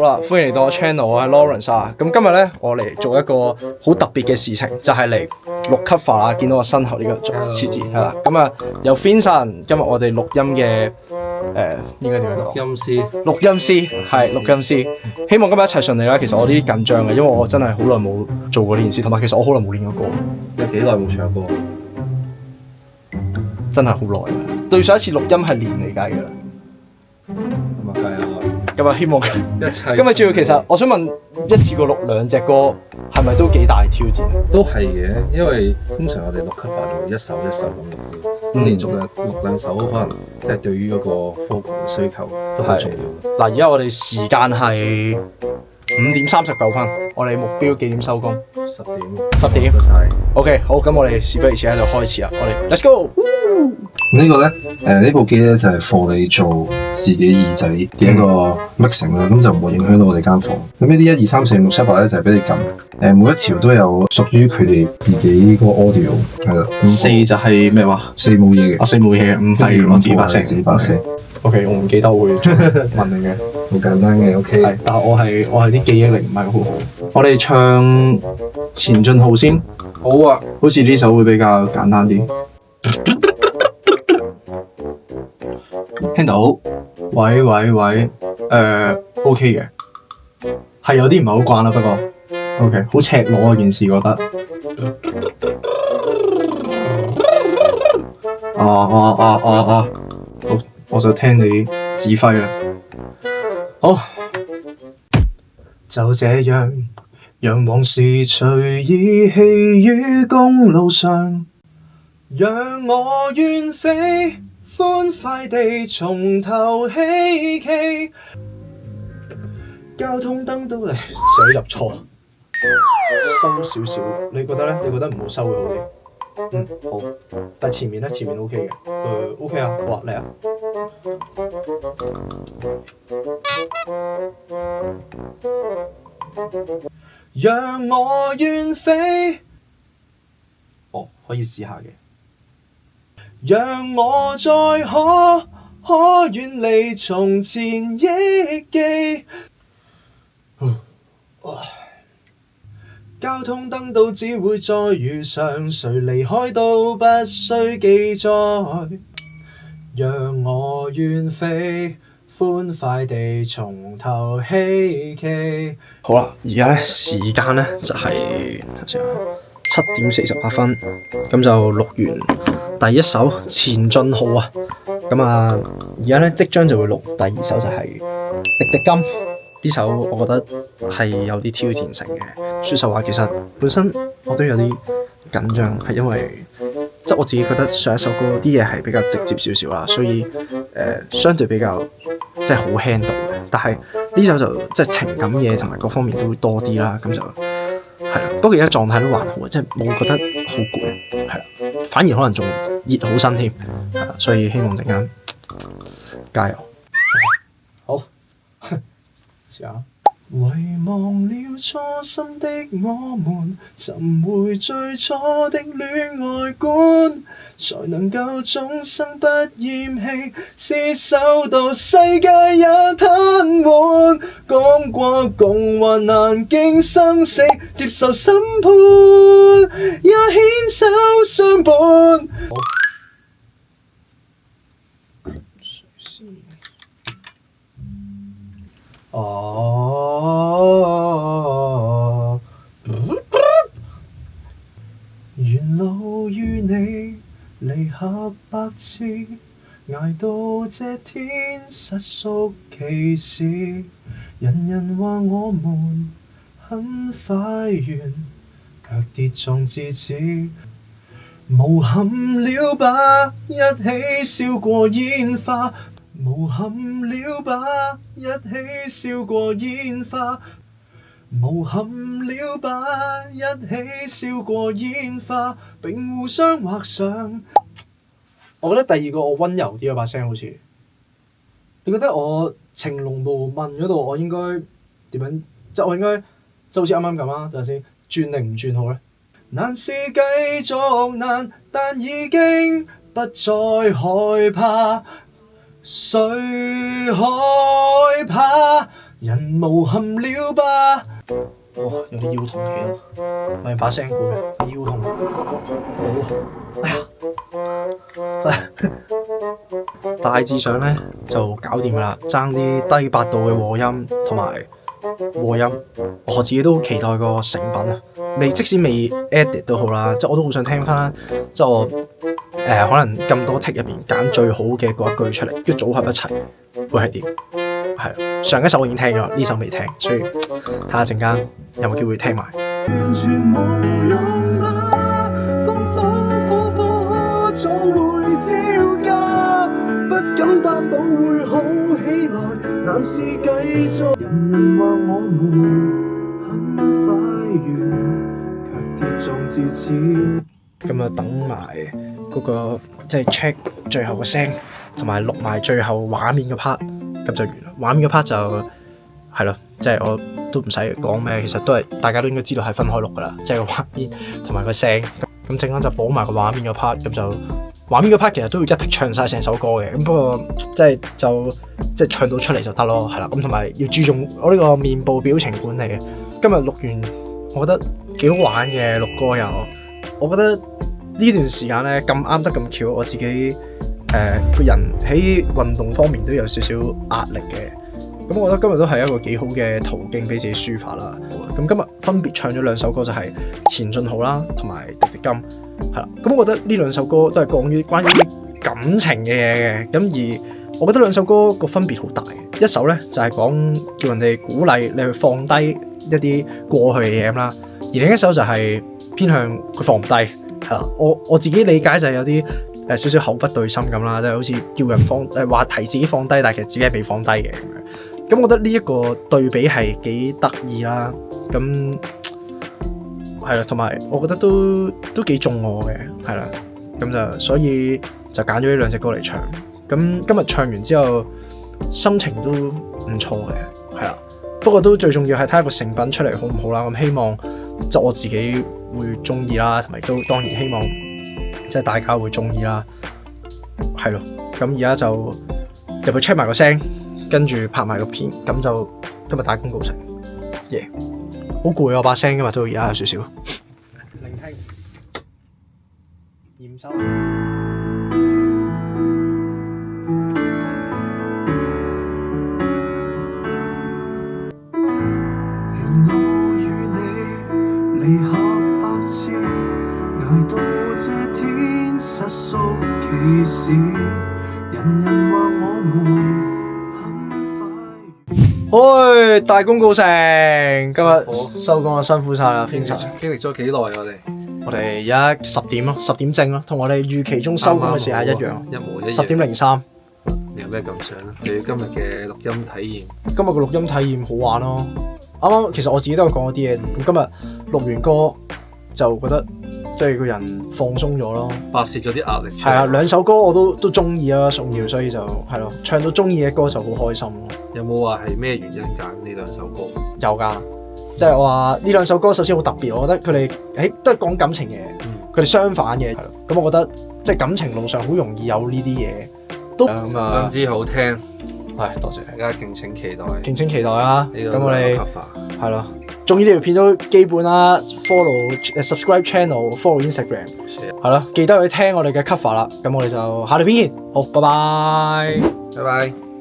啦，歡迎嚟到我 channel，我係 Lawrence 啊。咁今日咧，我嚟做一個好特別嘅事情，就係嚟錄 cover 啊。見到我身後呢個設置係啦。咁啊，有 Vincent，今日我哋錄音嘅應該點樣講？錄音師係錄音師。希望今日一齊順利啦。其實我呢啲緊張嘅，因為我真係好耐冇做過呢件事，同埋其實我好耐冇練過歌。有幾耐冇唱歌？真係好耐啦。對上一次錄音係年嚟計㗎啦。咁啊，加油！咁啊，希望一切。今日主要其實我想問，一次過錄兩隻歌係咪都幾大挑戰？都係嘅，因為通常我哋錄 cover 就會一首一首咁錄，咁連續錄兩首，可能即係對於嗰個 vocal 嘅需求都好重要。嗱，而家我哋時間係5:39，我哋目標幾點收工？10點。OK， 好，咁我哋事不宜遲喺度開始啦。我哋 Let's go。呢個咧，呢部機咧就係幫你做自己耳仔嘅一個 mixing 啦，咁就唔會影響到我哋間房。咁呢啲1、2、3、4、5、6、7、8咧就係俾你撳，每一條都有屬於佢哋自己個 audio 係啦。4就係咩話？4冇嘢嘅，我4冇嘢嘅，5係我自己把聲。自己把聲。OK， 我唔記得我會問你嘅，好簡單嘅 OK。係，但係我係啲記憶力唔係好好。我哋唱前進號先。好啊，好似呢首會比較簡單啲。聽到？喂，OK 嘅，係有啲唔係好慣啦，不過 OK， 好赤裸啊件事覺得。好，我就聽你指揮啦。好，就這樣，讓往事隨意棄於公路上，讓我遠飛。歡快地從頭希冀，交通燈都嚟水入錯，收少少，你覺得咧？你覺得唔好收會好啲？好，但前面咧，前面 OK 嘅，OK 啊，好啊，嚟啊！讓我遠飛，可以試下嘅。讓我再可遠離從前憶記，交通燈都只會再遇上，誰離開都不需記載。讓我遠飛，歡快地從頭希冀。好啦，而家咧時間咧就係7:48，咁就錄完第一首前進號啊，咁啊而家咧即將就會錄第二首就係滴滴金呢首，我覺得係有啲挑戰性嘅。說實話，其實本身我都有啲緊張，係因為即係我自己覺得上一首歌啲嘢係比較直接少少啦，所以相對比較即係好 handle 嘅。但係呢首就即係情感嘢同埋各方面都會多啲啦，咁就係啦。不過而家狀態都還好，即係冇覺得好攰，係啦。反而可能仲熱好身添，係啦。所以希望陣間加油。好，試下。遺忘了初心的我們，尋回最初的戀愛觀，才能夠終生不厭棄，廝守到世界也癱瘓。講過共患難經生死，接受審判，也牽手相伴。沿路與你離合百次，捱到這天實屬其事。人人話我們很快完，卻跌撞至此。無憾了吧，一起燒過煙花。無憾了吧，一起燒過煙花。無憾了吧，一起燒過煙花，並互相畫上。我覺得第二個我溫柔啲嗰把聲好似，你覺得我情濃無問嗰度我應該點樣？即係我應該就好似啱啱咁啦，等陣先轉定唔轉好咧？難是繼續難，但已經不再害怕。誰害怕？人無憾了吧。哇，有啲腰痛起咯，咪把聲攰咩？腰痛，好，哎呀，大致上咧就搞掂啦，爭啲低八度嘅和音同埋和音，我自己都好期待個成品啊！即使未 edit 都好啦，即係我都好想聽翻，即係我可能咁多 take 入邊揀最好嘅嗰一句出嚟，跟住組合一齊會係點？係上一首我已經聽咗，呢首未聽，所以睇下陣間有冇機會聽埋。完全冇用啦，風風火火早會招架，不敢擔保會好起來，難是繼續。人人話我們很快完，卻跌撞至此。咁啊，等埋嗰個即係 check 最後個聲，同埋錄埋最後畫面嘅 part。咁就完啦，畫面嗰 part 就係咯，即係我都唔使講咩，其實都係大家都應該知道係分開錄噶啦，即係個畫面同埋個聲。咁陣間就補埋個畫面嗰 part，咁就畫面嗰 part 其實都要一剔唱晒成首歌嘅，咁不過即係唱到出嚟就得咯，係啦。咁同埋要注重我呢個面部表情管理。今日錄完，我覺得幾好玩嘅，錄歌又，我覺得呢段時間咧咁啱得咁巧，我自己。個人喺運動方面都有少少壓力嘅，咁我覺得今日都係一個幾好嘅途徑俾自己抒發啦。咁今日分別唱咗兩首歌，就係前進號啦，同埋滴滴金，係啦。咁我覺得呢兩首歌都係關於感情嘅嘢嘅，咁而我覺得兩首歌個分別好大。一首呢就係講叫人哋鼓勵你去放低一啲過去嘅嘢啦，而另一首就係偏向佢放唔低，係啦。我自己理解就係有啲。少少口不對心咁啦，即係好似叫人話提自己放低，但係其實自己係未放低嘅咁樣。咁我覺得呢一個對比係幾得意啦。咁係啦，同埋我覺得都幾中我嘅，係啦。咁就所以就揀咗呢兩隻歌嚟唱。咁今日唱完之後，心情都唔錯嘅，係啦。不過都最重要係睇下個成品出嚟好唔好啦。咁希望就我自己會中意啦，同埋都當然希望。即係大家會中意啦，係咯。咁而家就入去 check 埋個聲，跟住拍埋個片，咁就今日大功告成。耶！好攰啊，把聲今日都而家有少少。聆聽，驗收。沿路與你離合百次，捱到這天。實屬其事，人人話我們很快。大功告成！今日收工啊，辛苦晒啦 Vincent 經歷咗幾耐我哋而家10點咯，10點正咯，同我哋預期中收工嘅時間一樣，一模一樣。10:03。你有咩感想咧？對今日嘅錄音體驗？今日嘅錄音體驗好玩咯。啱啱其實我自己都有講咗啲嘢，咁今日錄完歌就覺得。即係個人放鬆咗咯，發泄咗啲壓力。係啊，兩首歌我都中意啊，重要，所以就係咯，唱到中意嘅歌就好開心咯。有冇話係咩原因揀呢兩首歌？有㗎，即係我話呢兩首歌首先好特別，我覺得佢哋都係講感情嘅，佢哋相反嘅。咁我覺得即係感情路上好容易有呢啲嘢，都十分之好聽。係，多謝大家敬請期待。敬請期待啦。咁我哋係咯。中意呢條片都基本啦 ，subscribe channel，follow Instagram， 係咯，記得去聽我哋嘅 cover 啦。咁我哋就下條片見，好，拜拜，拜拜。